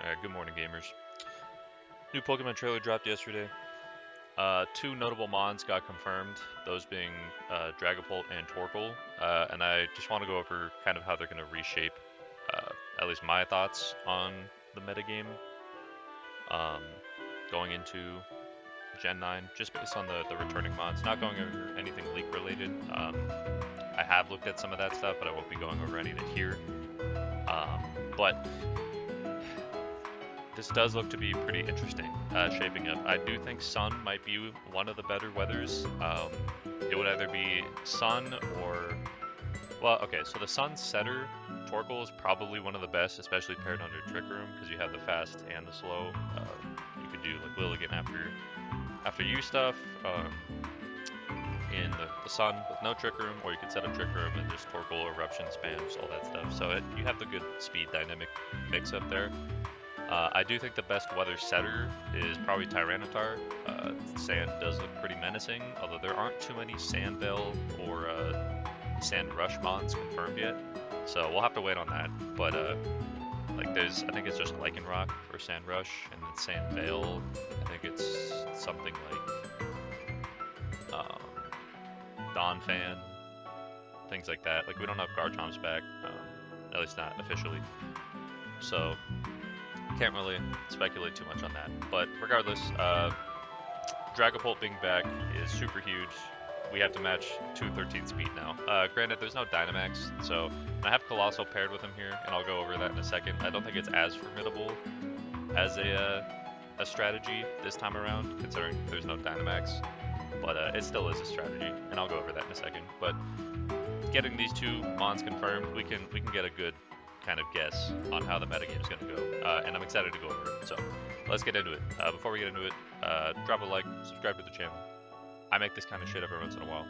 Alright, good morning, gamers. New Pokemon trailer dropped yesterday. Two notable mons got confirmed, those being Dragapult and Torkoal, and I just want to go over kind of how they're going to reshape, at least my thoughts on the metagame um, going into Gen 9, just based on the returning mons, not going over anything leak related. I have looked at some of that stuff, but I won't be going over any of it here. But this does look to be pretty interesting, shaping up. I do think Sun might be one of the better weathers. It would either be Sun or... Well, okay, so the Sun setter, Torkoal is probably one of the best, especially paired under Trick Room, because you have the fast and the slow. You could do like Lilligant after you stuff in the Sun with no Trick Room, or you could set up Trick Room and just Torkoal, Eruption, spams, all that stuff. So you have the good speed dynamic mix up there. I do think the best weather setter is probably Tyranitar. Sand does look pretty menacing, although there aren't too many Sandbell or Sand Rush mons confirmed yet, so we'll have to wait on that. But like I think it's just Lycanroc for Sand Rush, and then Sand Veil, I think it's something like Donphan, things like that. Like we don't have Garchomp's back, at least not officially, so can't really speculate too much on that. But regardless, Dragapult being back is super huge. We have to match 213 speed now. Granted, there's no Dynamax, so I have Colossal paired with him here, and I'll go over that in a second. I don't think it's as formidable as a strategy this time around, considering there's no Dynamax, but it still is a strategy, and I'll go over that in a second. But getting these two mons confirmed, we can get a good kind of guess on how the metagame is going to go, and I'm excited to go over it. So let's get into it. Before we get into it, drop a like, subscribe to the channel. I make this kind of shit every once in a while,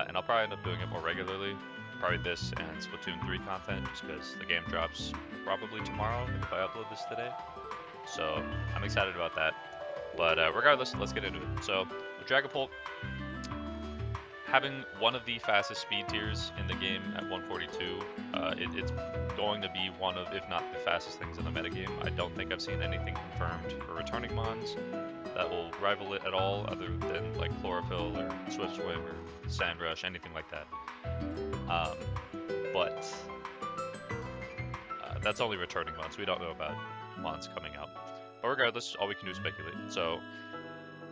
and I'll probably end up doing it more regularly. Probably this and Splatoon 3 content, just because the game drops probably tomorrow if I upload this today. So I'm excited about that. But regardless, let's get into it. So with Dragapult, having one of the fastest speed tiers in the game at 142, it's going to be one of, if not the fastest things in the metagame. I don't think I've seen anything confirmed for returning mons that will rival it at all, other than like Chlorophyll or Swift Swim or Sand Rush, anything like that. But that's only returning mons. We don't know about mons coming out. But regardless, all we can do is speculate. So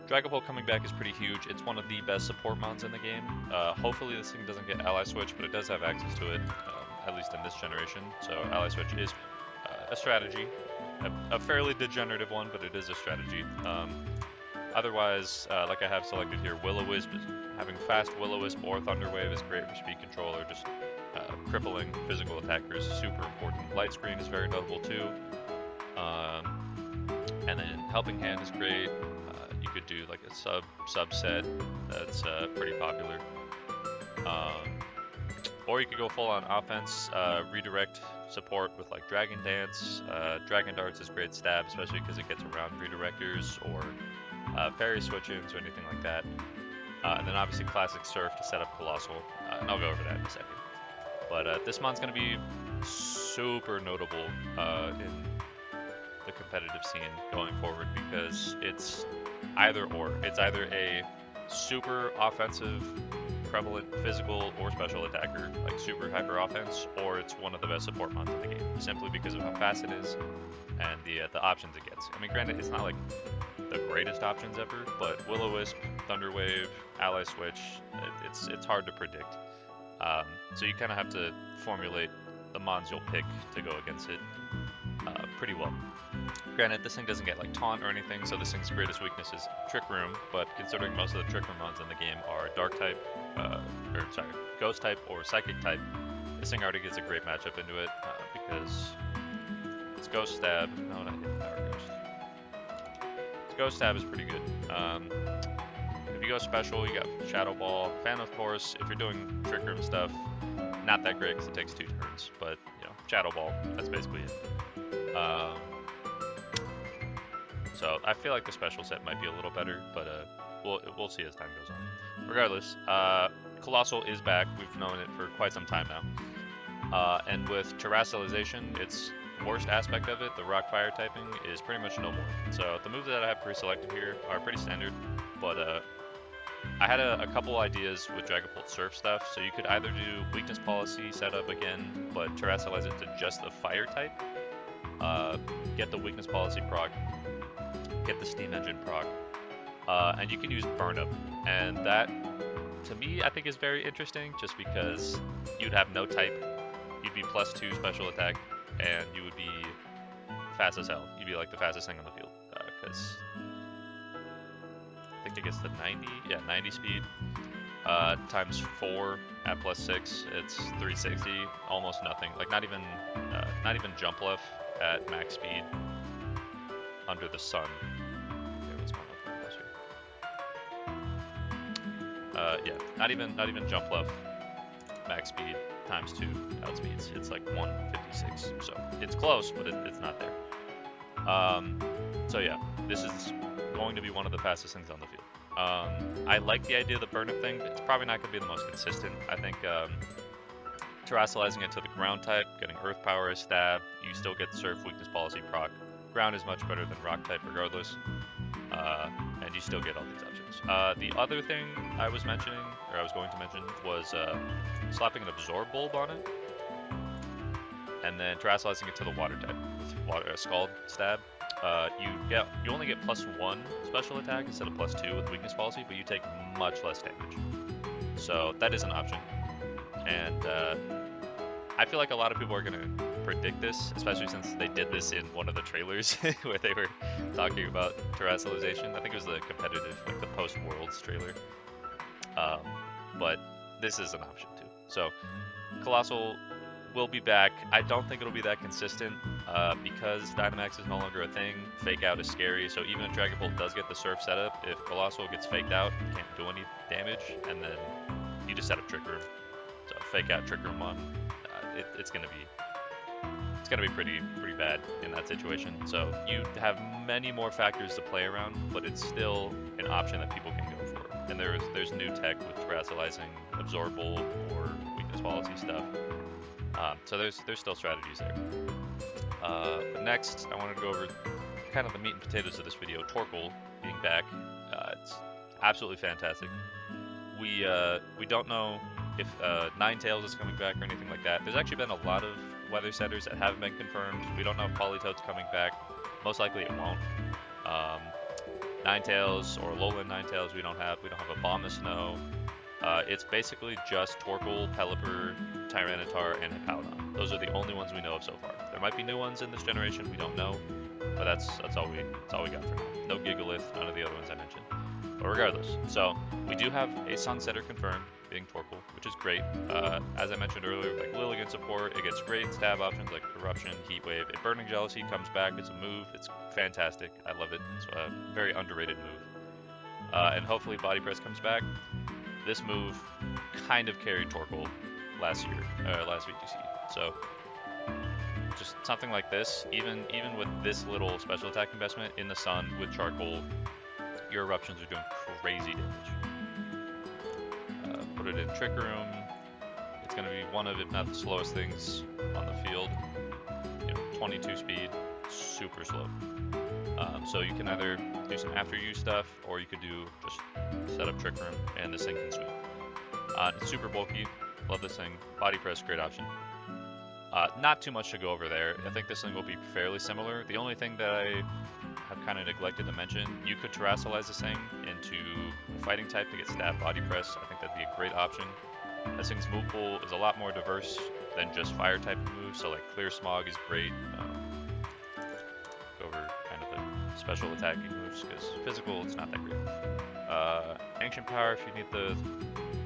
Dragapult coming back is pretty huge. It's one of the best support mons in the game. Hopefully this thing doesn't get Ally Switch, but it does have access to it, at least in this generation. So Ally Switch is a strategy, a fairly degenerative one, but it is a strategy. Otherwise, like I have selected here, Will-O-Wisp, having fast Will-O-Wisp or Thunder Wave is great for speed control or just crippling physical attackers, super important. Light Screen is very notable too. And then Helping Hand is great. You could do like a subset that's pretty popular. Or you could go full on offense, redirect support with like Dragon Dance. Dragon Darts is great stab, especially because it gets around redirectors or Fairy Switch-ins or anything like that. And then obviously Classic Surf to set up Colossal, and I'll go over that in a second. But this mon's going to be super notable in the competitive scene going forward, because it's either or. It's either a super offensive, prevalent physical or special attacker, like super hyper offense, or it's one of the best support mons in the game, simply because of how fast it is and the options it gets. I mean, granted, it's not like the greatest options ever, but Will-O-Wisp, Thunder Wave, Ally Switch, it's hard to predict. So you kind of have to formulate the mons you'll pick to go against it pretty well. Granted, this thing doesn't get like taunt or anything, so this thing's greatest weakness is Trick Room, but considering most of the Trick Room mons in the game are Dark type, Ghost type or Psychic type, this thing already gets a great matchup into it, because its Ghost Stab, no, not yet, Power Ghost. Its Ghost Stab is pretty good. If you go special, you got Shadow Ball. Fan, of course, if you're doing Trick Room stuff, not that great because it takes 2 turns, but you know, Shadow Ball, that's basically it. So I feel like the special set might be a little better, but we'll see as time goes on. Regardless, Colossal is back. We've known it for quite some time now. And with Terrestrialization, it's worst aspect of it, the rock fire typing, is pretty much no more. So the moves that I have pre-selected here are pretty standard, but I had a couple ideas with Dragapult Surf stuff, so you could either do weakness policy setup again, but terrestrialize it to just the fire type, get the weakness policy proc, get the steam engine proc, and you can use burn up, and that, to me, I think is very interesting, just because you'd have no type, you'd be +2 special attack, and you would be fast as hell. You'd be like the fastest thing on the field, because I think it gets to 90 speed, times 4 at +6, it's 360, almost nothing. Like not even jump left at max speed under the sun. Okay, what's my level plus here? Yeah, not even jump left max speed times 2 outspeeds. It's like 156, so it's close, but it's not there. So yeah, this is going to be one of the fastest things on the field. I like the idea of the burn up thing, but it's probably not going to be the most consistent. I think terrestrializing it to the ground type, getting earth power as stab, you still get surf weakness policy proc. Ground is much better than rock type regardless, and you still get all these options. The other thing I was going to mention, was slapping an absorb bulb on it, and then terrestrializing it to the water type with scald stab. You only get +1 special attack instead of +2 with weakness policy, but you take much less damage. So that is an option, and I feel like a lot of people are gonna predict this, especially since they did this in one of the trailers where they were talking about terrestrialization. I think it was the competitive, like the post-Worlds trailer. But this is an option too. So Colossal will be back. I don't think it'll be that consistent because Dynamax is no longer a thing. Fake out is scary, so even if Dragapult does get the surf setup, if Colossal gets faked out, you can't do any damage, and then you just set up Trick Room. So fake out, Trick Room on, it's gonna be pretty bad in that situation. So you have many more factors to play around, but it's still an option that people can go for. And there's new tech with terrestrializing, absorbable, or weakness policy stuff. So there's still strategies there. But next, I wanted to go over kind of the meat and potatoes of this video. Torkoal being back, it's absolutely fantastic. We don't know if Ninetales is coming back or anything like that. There's actually been a lot of weather setters that haven't been confirmed. We don't know if Politoed's coming back. Most likely it won't. Ninetales or Alolan Ninetales we don't have. We don't have a Abomasnow. It's basically just Torkoal, Pelipper, Tyranitar, and Hippowdon. Those are the only ones we know of so far. There might be new ones in this generation, we don't know, but that's all we got for now. No Gigalith, none of the other ones I mentioned. But regardless, so we do have a Sunsetter confirmed, being Torkoal, which is great. As I mentioned earlier, like Lilligant support, it gets great stab options like Eruption, Heat Wave. If Burning Jealousy comes back, it's a move, it's fantastic. I love it. It's a very underrated move. And hopefully Body Press comes back. This move kind of carried Torkoal last VGC. So just something like this, even with this little special attack investment in the sun with Charcoal, your Eruptions are doing crazy damage. Put it in Trick Room. It's going to be one of, if not the slowest things on the field. 22 speed, super slow. So you can either do some after use stuff, or you could do just set up Trick Room, and this thing can sweep. It's super bulky, love this thing. Body Press, great option. Not too much to go over there. I think this thing will be fairly similar. The only thing that I have kind of neglected to mention, you could terrestrialize this thing into a fighting type to get stab Body Press. I think that'd be a great option. This thing's move pool is a lot more diverse than just fire type moves, so like Clear Smog is great. Go over kind of the special attacking moves, because physical, it's not that great. Ancient Power if you need the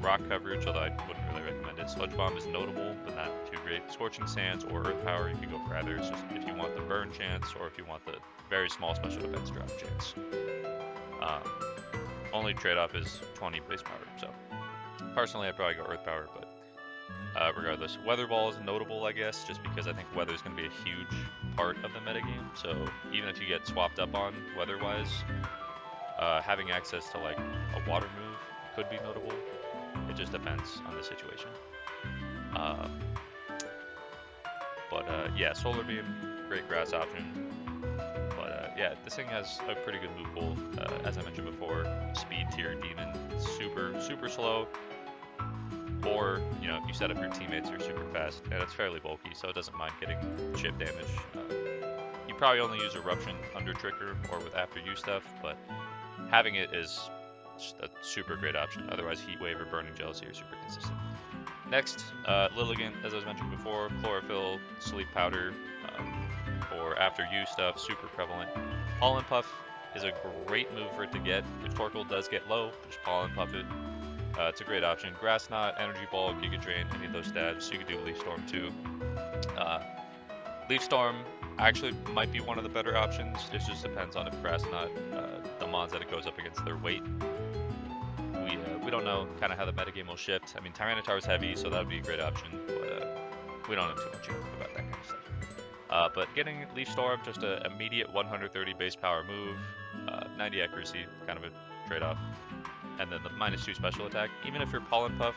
rock coverage, although I wouldn't really recommend it. Sludge Bomb is notable, but not too great. Scorching Sands or Earth Power, you can go for either. It's just if you want the burn chance, or if you want the very small special defense drop chance. Only trade-off is 20 base power, so personally I'd probably go Earth Power, but regardless. Weather Ball is notable, I guess, just because I think weather is going to be a huge part of the metagame, so even if you get swapped up on weather-wise, having access to like a water move could be notable. It just depends on the situation. Yeah, Solar Beam, great grass option. But yeah, this thing has a pretty good move pool. As I mentioned before, speed tier demon, super slow. Or, you know, you set up your teammates are super fast, and it's fairly bulky, so it doesn't mind getting chip damage. You probably only use Eruption under Trigger or with after you stuff, but having it is a super great option. Otherwise, Heat Wave or Burning Jealousy are super consistent. Next, Lilligant, as I was mentioning before, Chlorophyll, Sleep Powder, or after you stuff, super prevalent. Pollen Puff is a great move for it to get. If Torkoal does get low, just Pollen Puff it. It's a great option. Grass Knot, Energy Ball, Giga Drain, any of those stats. You could do Leaf Storm too. Leaf Storm actually might be one of the better options. It just depends on if Grass Knot, the mons that it goes up against, their weight. We don't know kind of how the metagame will shift. I mean, Tyranitar is heavy, so that would be a great option, but we don't know too much about that kind of stuff. But getting Leaf Storm, just an immediate 130 base power move, 90 accuracy, kind of a trade-off. And then the -2 special attack. Even if you're Pollen Puff,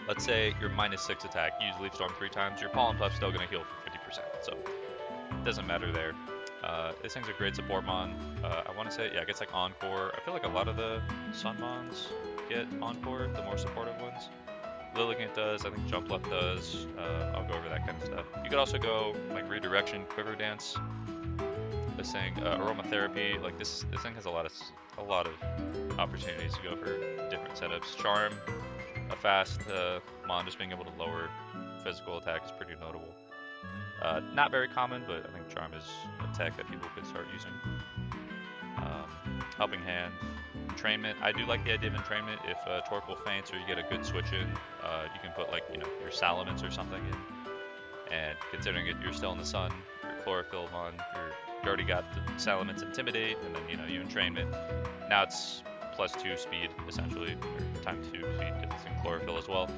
let's say you're -6 attack, you use Leaf Storm 3 times, your Pollen Puff's still going to heal for 50%, so it doesn't matter there. This thing's a great support mon. I want to say, yeah, it gets like Encore. I feel like a lot of the Sun mons get Encore, the more supportive ones. Lilligant does, I think Jumpluff does. I'll go over that kind of stuff. You could also go like Redirection, Quiver Dance. This thing, Aromatherapy, like this thing has a lot of opportunities to go for different setups. Charm, a fast mon, just being able to lower physical attack is pretty notable. Not very common, but I think Charm is a tech that people could start using. Helping Hand, Entrainment. I do like the idea of Entrainment. If Torkoal faints or you get a good switch in, you can put like, you know, your Salamence or something in. And considering you're still in the sun, your Chlorophyll mon, you already got the Salamence Intimidate, and then, you know, you Entrainment. Now it's +2 speed, essentially, or ×2 speed, because it's in Chlorophyll as well.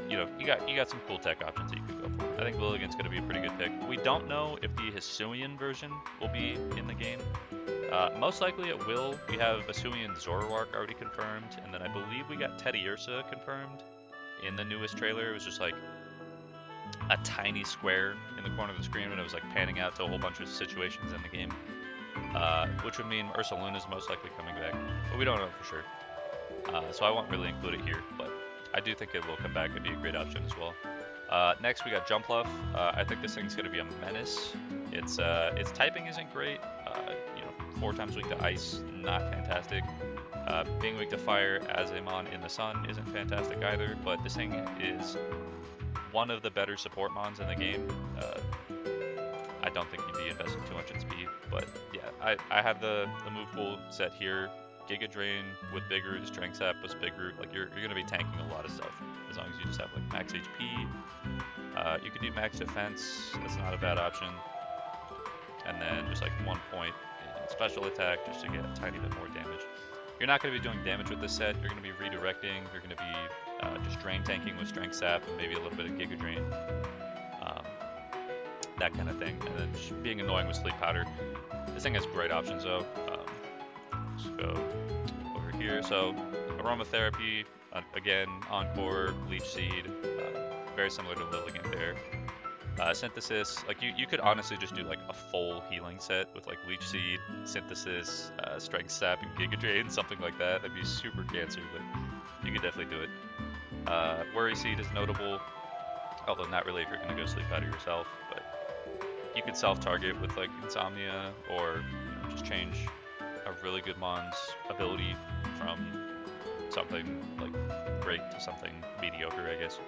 You know, you got some cool tech options that you could go for. I think Lilligant's going to be a pretty good pick. We don't know if the Hisuian version will be in the game. Most likely it will. We have Hisuian Zoroark already confirmed, and then I believe we got Teddiursa confirmed in the newest trailer. It was just like a tiny square in the corner of the screen when it was like panning out to a whole bunch of situations in the game, which would mean Ursaluna is most likely coming back, but we don't know for sure. So I won't really include it here, but I do think it will come back. It'd be a great option as well. Next we got Jumpluff. I think this thing's going to be a menace. Its typing isn't great. You know, 4 times weak to ice, not fantastic. Being weak to fire as a mon in the sun isn't fantastic either, but this thing is one of the better support mons in the game. I don't think you'd be investing too much in speed, but yeah, I have the move pool set here. Giga Drain with Big Root, Strength Sap plus Big Root. Like you're gonna be tanking a lot of stuff as long as you just have like max HP. You could do max defense. That's not a bad option. And then just like 1 point in special attack just to get a tiny bit more damage. You're not going to be doing damage with this set. You're going to be redirecting. You're going to be just drain tanking with Strength Sap and maybe a little bit of Giga Drain. That kind of thing. And then just being annoying with Sleep Powder. This thing has great options though. Let's go over here. So Aromatherapy, again, Encore, Leech Seed, very similar to Lilligant there. Synthesis, like you could honestly just do like a full healing set with like Leech Seed, Synthesis, Strength Sap, and Giga Drain, something like that. That'd be super cancer, but you could definitely do it. Worry Seed is notable, although not really if you're gonna go Sleep Powder yourself, but you could self-target with like Insomnia, or you know, just change a really good mon's ability from something like great to something mediocre, I guess.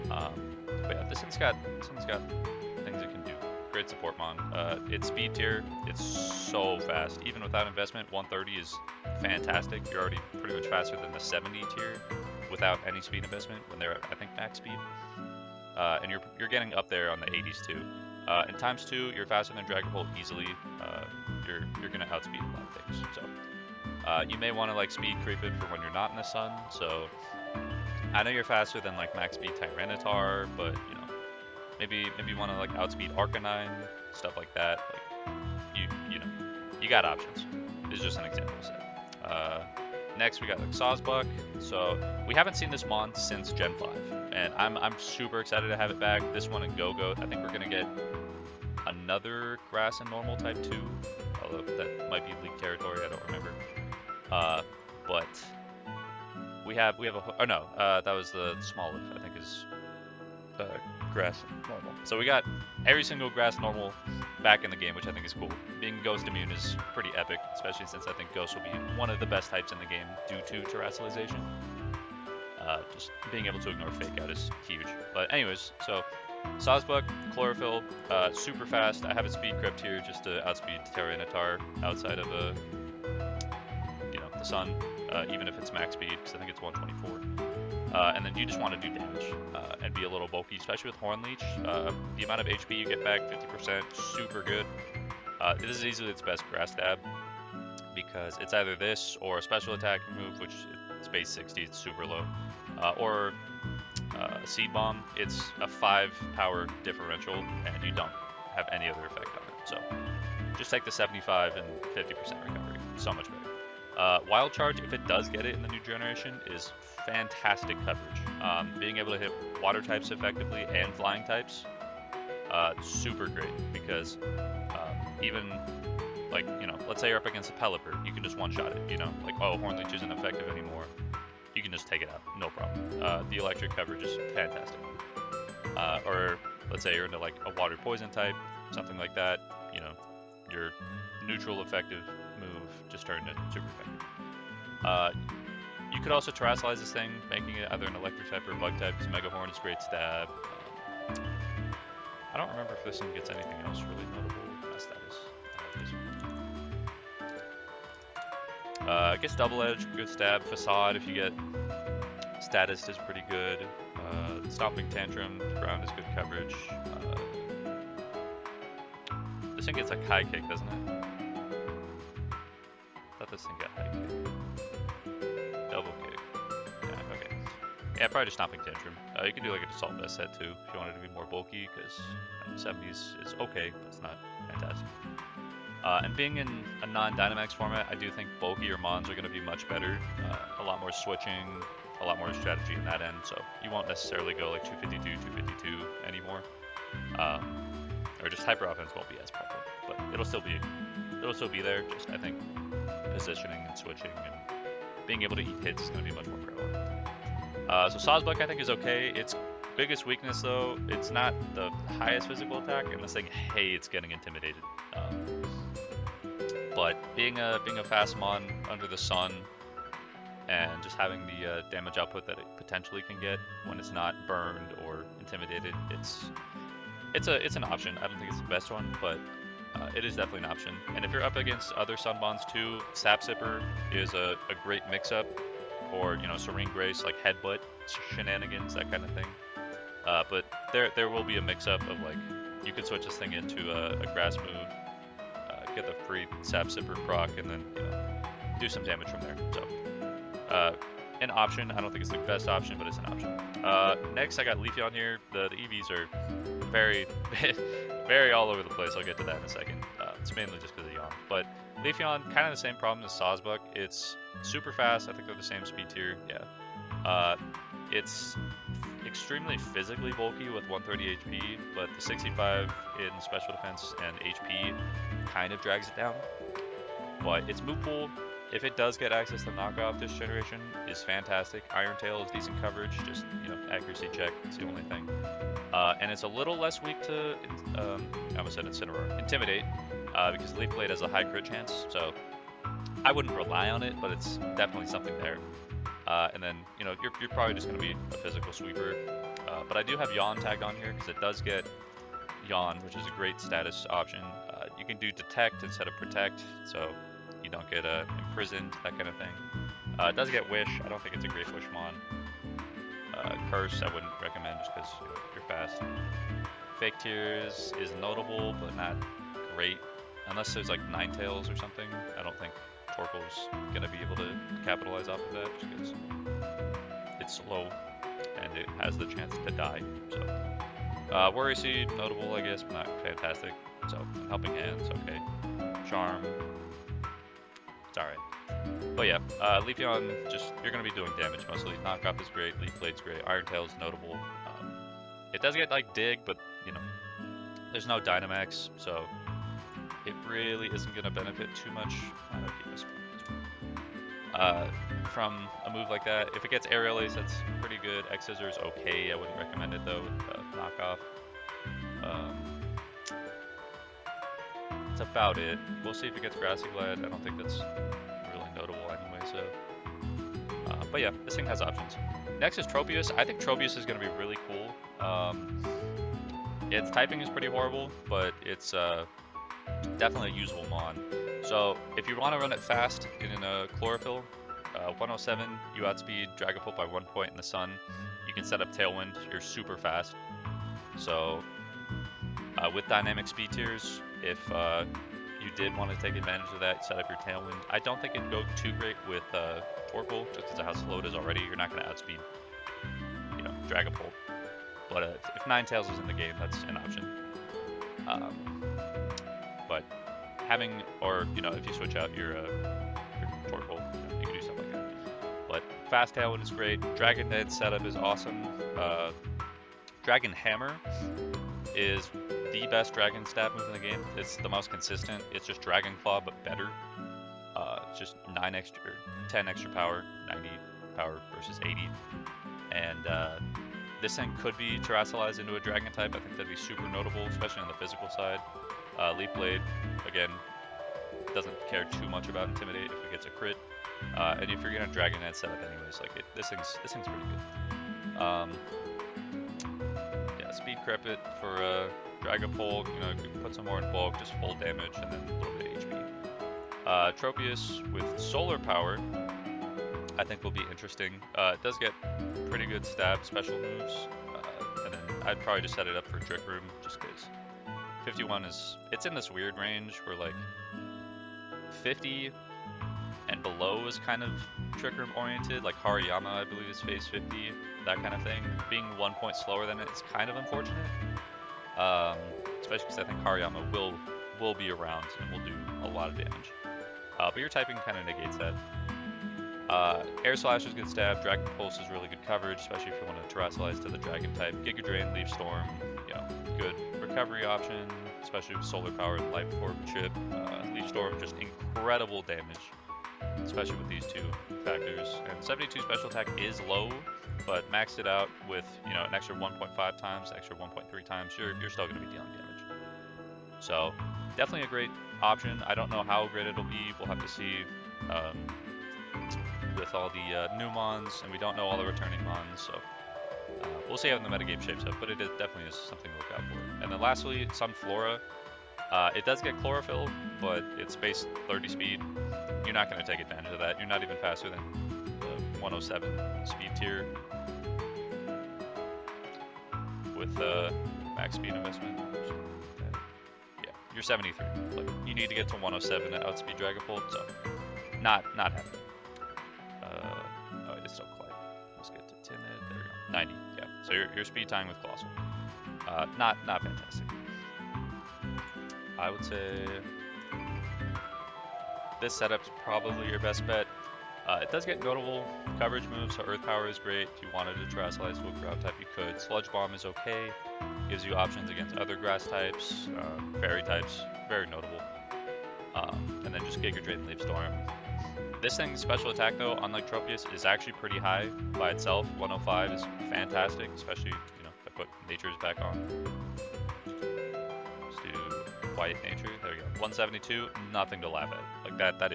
But yeah, this thing's got things it can do. Great support mon. Its speed tier, it's so fast. Even without investment, 130 is fantastic. You're already pretty much faster than the 70 tier without any speed investment when they're at, I think, max speed. And you're getting up there on the 80s too. In ×2, you're faster than Dragapult easily. You're gonna outspeed a lot of things. So you may want to like speed creep it for when you're not in the sun. So I know you're faster than like max speed Tyranitar, but you know, maybe you want to like outspeed Arcanine, stuff like that. Like you know, you got options. This is just an example set. Next we got like Sawsbuck. So we haven't seen this mon since Gen 5, and I'm super excited to have it back. This one and Go-Go, I think we're gonna get another grass and normal type 2, although that might be league territory, I don't remember. But we have oh no, that was the small leaf, I think is grass normal. So we got every single grass normal back in the game, which I think is cool. Being Ghost immune is pretty epic, especially since I think Ghost will be one of the best types in the game due to terrestrialization. Just being able to ignore Fake Out is huge. But anyways, so Sawsbuck, Chlorophyll, super fast. I have a speed crypt here just to outspeed Tyranitar outside of the sun, even if it's max speed, because I think it's 124. And then you just want to do damage and be a little bulky, especially with Horn Leech. The amount of HP you get back, 50%, super good. This is easily its best grass stab because it's either this or a special attack move, which it's base 60, it's super low, or Seed Bomb. It's a 5 power differential, and you don't have any other effect on it. So just take the 75 and 50% recovery. So much better. Wild Charge, if it does get it in the new generation, is fantastic coverage. Being able to hit water types effectively and flying types, super great, because even, like, let's say you're up against a Pelipper, you can just one-shot it, like, oh, Horn Leech isn't effective anymore, you can just take it out, no problem. The electric coverage is fantastic. Or let's say you're into, like, a water poison type, something like that, your neutral effective move just turned into super effective. You could also terrestrialize this thing, making it either an electric type or a bug type, because Mega Horn is great stab. I don't remember if this thing gets anything else really notable. Status. I guess Double Edge, good stab. Facade, if you get status, is pretty good. Stomping Tantrum, ground is good coverage. This thing gets like high kick, doesn't it? I thought this thing got high kick. Double kick. Yeah, okay. Yeah, probably just Stomping Tantrum. You can do like a Assault Vest set too, if you wanted to be more bulky, because 70s is okay, but it's not fantastic. And being in a non-Dynamax format, I do think bulkier Mons are going to be much better. A lot more switching, a lot more strategy in that end, so you won't necessarily go like 252, 252 anymore. Or just Hyper Offense won't be as prevalent, but it'll still be there, just I think positioning and switching and being able to eat hits is going to be much more prevalent. So Sawsbuck I think is okay. Its biggest weakness though, it's not the highest physical attack, and this thing hates getting intimidated. But being a fast mon under the sun and just having the damage output that it potentially can get when it's not burned or intimidated, it's an option. I don't think it's the best one, but it is definitely an option. And if you're up against other Sunbonds too, Sap Sipper is a great mix-up, or Serene Grace, like Headbutt shenanigans, that kind of thing. But there will be a mix-up of, like, you could switch this thing into a grass move, get the free Sap Sipper proc, and then do some damage from there. So an option. I don't think it's the best option, but it's an option. Next, I got Leafeon here. The EVs are very, very all over the place. I'll get to that in a second. It's mainly just because of Yawn. But Leafeon, kind of the same problem as Sawsbuck. It's super fast. I think they're the same speed tier. Yeah. It's extremely physically bulky with 130 HP, but the 65 in special defense and HP kind of drags it down. But its move pool, if it does get access to knockoff this generation, is fantastic. Iron Tail is decent coverage, just accuracy check. It's the only thing. And it's a little less weak to I almost said Incineroar. Intimidate, because Leaf Blade has a high crit chance, so I wouldn't rely on it, but it's definitely something there. And then you're probably just going to be a physical sweeper. But I do have Yawn tagged on here because it does get Yawn, which is a great status option. You can do Detect instead of Protect, so you don't get imprisoned, that kind of thing. It does get Wish. I don't think it's a great Wish mon. Curse, I wouldn't recommend just because you're fast. Fake Tears is notable, but not great. Unless there's like Ninetales or something, I don't think Torkoal's going to be able to capitalize off of that just because it's slow and it has the chance to die. So, Worry Seed, notable I guess, but not fantastic. So, Helping Hands, okay. Charm, it's alright. But yeah, Leafeon, just, you're going to be doing damage mostly. Knockoff is great, Leaf Blade's great, Iron Tail's notable. It does get like Dig, but There's no Dynamax, so it really isn't going to benefit too much from a move like that. If it gets Aerial Ace, that's pretty good. X-Scissor is okay. I wouldn't recommend it though with knockoff. That's about it. We'll see if it gets Grassy Glide. I don't think that's really notable anyway, so. But yeah, this thing has options. Next is Tropius. I think Tropius is going to be really cool. Its typing is pretty horrible, but it's definitely a usable mon. So if you want to run it fast in a Chlorophyll, 107, you outspeed Dragapult by 1 point in the sun. You can set up Tailwind, you're super fast. So with dynamic speed tiers, if you did want to take advantage of that, set up your Tailwind. I don't think it'd go too great with Torkoal, just because of how slow it is already. You're not going to outspeed, you know, Dragapult. But if Ninetales is in the game, that's an option. But having, or you know, if you switch out your Torkoal, you can do stuff like that. But fast Tailwind is great. Dragon Dance setup is awesome. Dragon Hammer is the best Dragon stab move in the game. It's the most consistent. It's just Dragon Claw, but better. It's just 10 extra power, 90 power versus 80. And this thing could be terrestrialized into a Dragon type. I think that'd be super notable, especially on the physical side. Leaf Blade, again, doesn't care too much about Intimidate if it gets a crit. And if you're gonna Dragon Dance setup anyways, like this thing's pretty good. Yeah, Speed Crepit for Dragapult, you know, you can put some more in bulk, just full damage, and then a little bit of HP. Tropius with Solar Power, I think will be interesting. It does get pretty good stab special moves, and then I'd probably just set it up for Trick Room, just because 51 is, it's in this weird range where like 50 and below is kind of Trick Room oriented, like Hariyama I believe is phase 50, that kind of thing. Being 1 point slower than it is kind of unfortunate, especially because I think Hariyama will be around and will do a lot of damage. But your typing kind of negates that. Air Slash is good stab, Dragon Pulse is really good coverage, especially if you want to terrestrialize to the Dragon type. Giga Drain, Leaf Storm, you know, good recovery option, especially with Solar Power and Life Orb chip. Leaf Storm, just incredible damage, especially with these two factors. And 72 special attack is low, but maxed it out with, you know, an extra 1.5 times, extra 1.3 times, you're still going to be dealing damage. So definitely a great option. I don't know how great it'll be. We'll have to see with all the new mons, and we don't know all the returning mons, so we'll see how the metagame shapes up, but it definitely is something to look out for. And then lastly, Sunflora. It does get Chlorophyll, but it's base 30 speed. You're not going to take advantage of that. You're not even faster than the 107 speed tier with max speed investment. Yeah, you're 73. Like, you need to get to 107 to outspeed Dragapult, so not happening. Oh, it's still quiet. Let's get to Timid. There we go. 90. Yeah. So your speed time with Colossal. Not fantastic. I would say this setup's probably your best bet. It does get notable coverage moves, so Earth Power is great. If you wanted to terrestrialize to a ground type, you could. Sludge Bomb is okay. Gives you options against other grass types, fairy types, very notable. And then just Giga Drain and Leaf Storm. This thing's special attack though, unlike Tropius, is actually pretty high by itself. 105 is fantastic, especially, you know, if I put Nature's back on. Let's do White Nature, there we go. 172, nothing to laugh at. Like that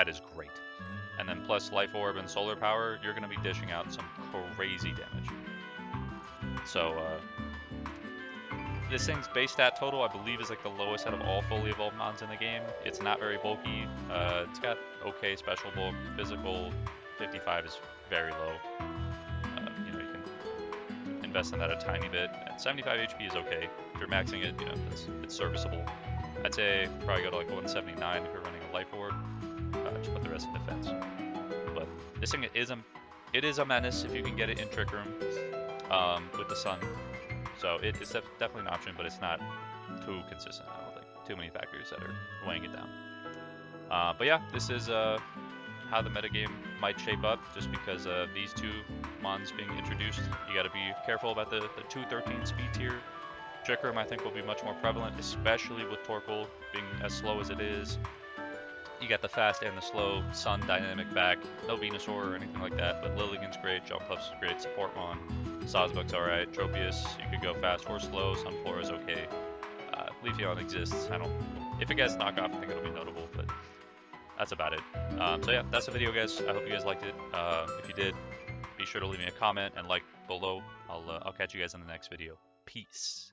is great. And then plus Life Orb and Solar Power, you're gonna be dishing out some crazy damage. So this thing's base stat total, I believe, is like the lowest out of all fully evolved mons in the game. It's not very bulky. It's got okay special bulk. Physical 55 is very low. You know, you can invest in that a tiny bit. And 75 HP is okay. If you're maxing it, you know, it's serviceable. I'd say probably go to like 179 if you're running a Life Orb. Just put the rest in defense. But this thing it is a menace if you can get it in Trick Room with the sun. So it's definitely an option, but it's not too consistent. I don't think too many factors that are weighing it down. But yeah, this is how the metagame might shape up, just because these two mons being introduced. You got to be careful about the 213 speed tier. Trick Room I think will be much more prevalent, especially with Torkoal being as slow as it is. You got the fast and the slow, Sun dynamic back, no Venusaur or anything like that, but Lilligan's great, Jumpluff's great, Supportmon, Sawsbuck's alright, Tropius, you could go fast or slow, Sunflora's okay. Leafeon exists, if it gets knockoff, I think it'll be notable, but that's about it. So yeah, that's the video, guys. I hope you guys liked it. If you did, be sure to leave me a comment and like below. I'll catch you guys in the next video. Peace.